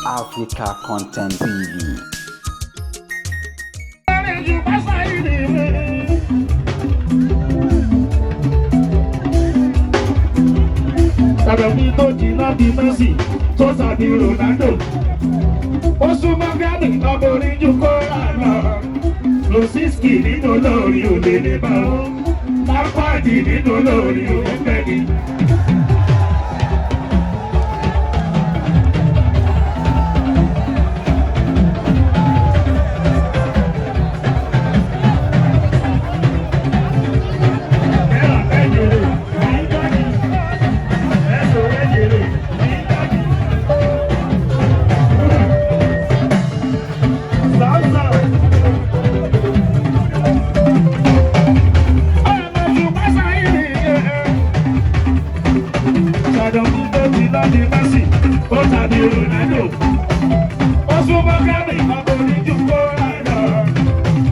Africa Content TV. Ọ̀rọ̀ mi tó jìnnà bí Messi tó sàbí Ronaldo. Ó súnmọ́ Gánì ọmọ oríjú kó àná. Losiski nínú olórí òde ní báwo. Lápáàdì nínú olórí òde fẹ́ni.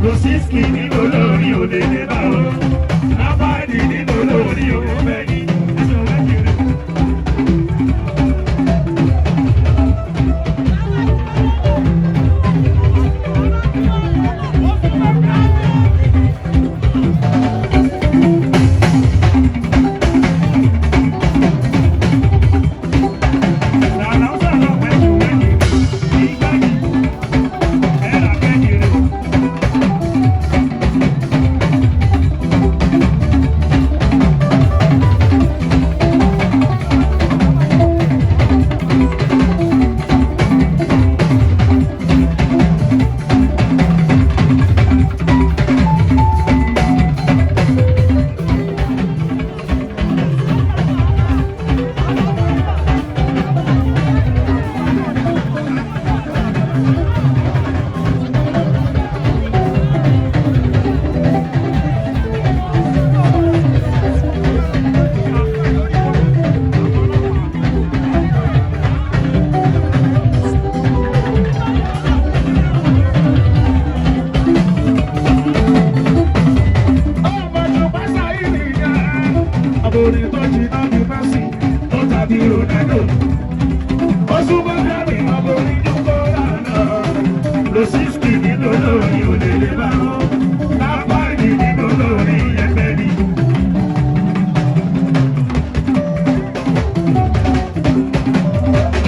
Losiski nínú olórí òde ní báwo. Lápáàdì nínú olórí òde fẹ́ni. Orin tó jìnnà bí Messi tó tàbí Ronaldo. Ó súnmọ́ Gánì ọmọ oríjú kó àná. Losiski nínú olórí òde lè bá wọn. Lápáàdì nínú olórí ẹgbẹ́ ni.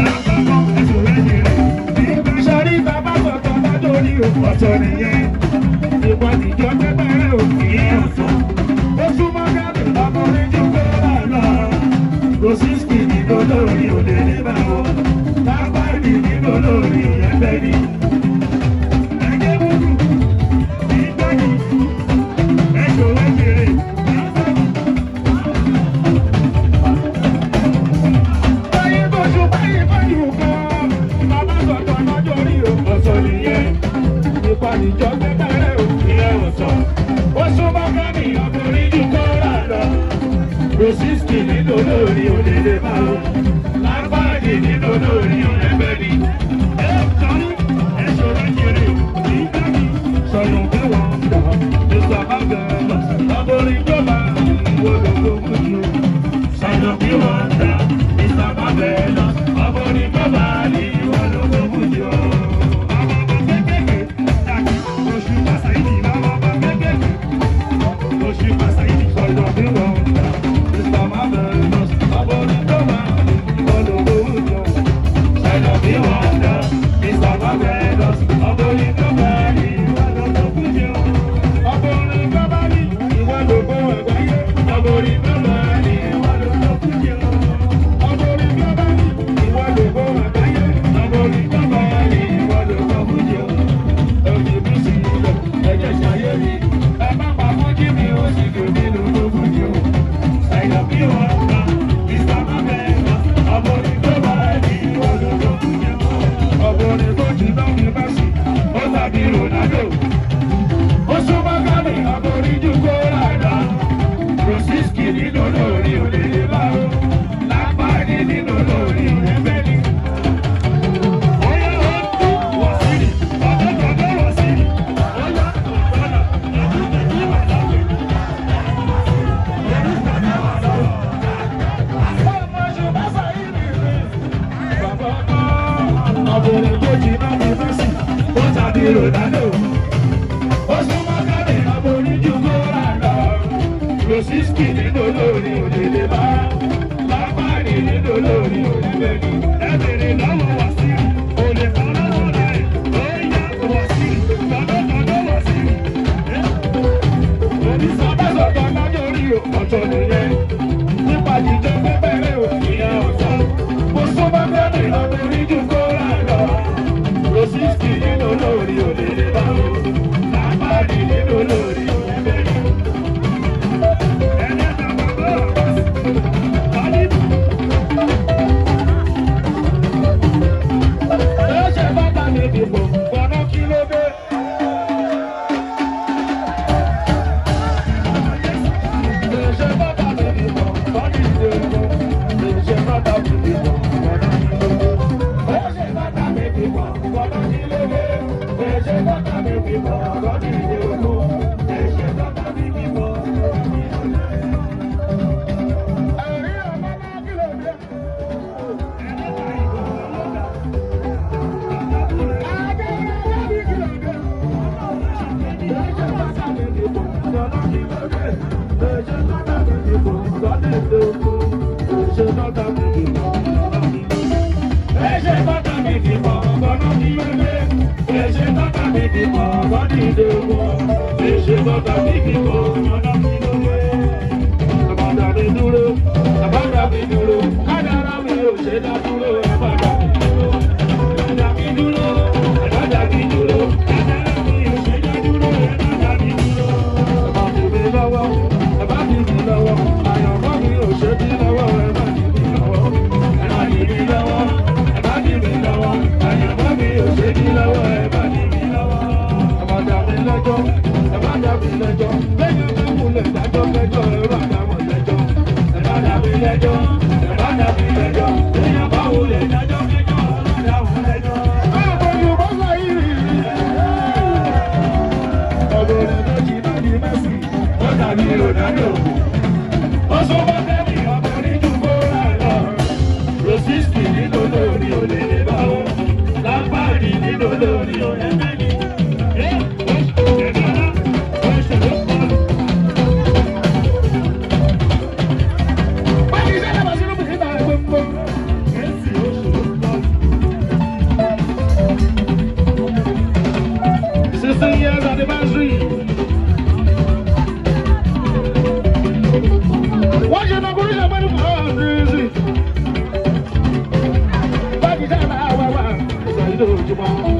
Lápapọ̀ ẹ̀sùn lẹ́yìn rẹ̀. Ìgbésọ̀rí bàbá sọ̀tọ̀ lọ́jọ́ orí ọ̀tọ̀ nìyẹn. Ìpàdíjọ́ pẹ́pẹ́rẹ́ òkè ọ̀tọ̀. Ó súnmọ́ Gánì ọmọ oríjú kó àná. Losiski nínú olórí òde lè bá wọn. Lápáàdì nínú olórí ẹgbẹ́ ni. Ẹgbẹ́ búrú ìgbàgbọ́ ẹ̀sùn lẹ́yìn rẹ̀. Báyìí bójú báyìí báyìí kan. Bàbá sọ̀tọ̀ lọ́jọ́ orí ọ̀tọ̀ nìyẹn. Ìpàdíjọ́ pẹ́pẹ́rẹ́ òkè ọ̀tọ̀. Ó súnmọ́ Gánì ọmọ oríjú kó àná. Losiski nínú olórí òde lè bá wọn. Lápáàdì nínú olórí ẹgbẹ́ ni. Ẹ̀sùn lẹ́yìn rẹ̀. Sọ̀rọ̀ pé wọ́n ń dà. Mr. Magala, ọmọ orin jọba, ìwọ ló ló mú jù. Sọ̀rọ̀ pé wọ́n ń dà. Mr. Magala, ọmọ orin jọba, ìwọ ló ló mú jù. Ọmọ kékèké, dàbí oṣù Pàṣáìdì, ọmọ kékèké. Oṣù Pàṣáìdì, sọ̀rọ̀ pé wọ́n ń dà. Mr. Magala, ọmọ orin jọba, Òṣèré tó jiná ní Messi, ó tàbí Ronaldo. Ó súnmọ́ káàdì ọmọ oníjú kóra lọ. Rosiski nínú olórí òdèdè bá. Lápáàdì nínú olórí òdèdè ní. Ẹ bèrè lọ́wọ́ wá sí i, olè kan lọ́wọ́ rẹ̀. Ó yá wá sí i, tọ́dọ̀ wá sí i. Onísọ̀bẹ́sọ̀tọ̀ lọ́jọ́ orí ọ̀tọ̀ nìyẹn. Nípa jíjọ pẹ́pẹ́rẹ́ òkìyà ọ̀tọ̀. Mo súnmọ́ káàdì ọmọ oníjú kóra lọ. Rosiski nínú olórí òdèdè bá. Lápáàdì nínú olórí òdèdè ní. Lójúmọ́.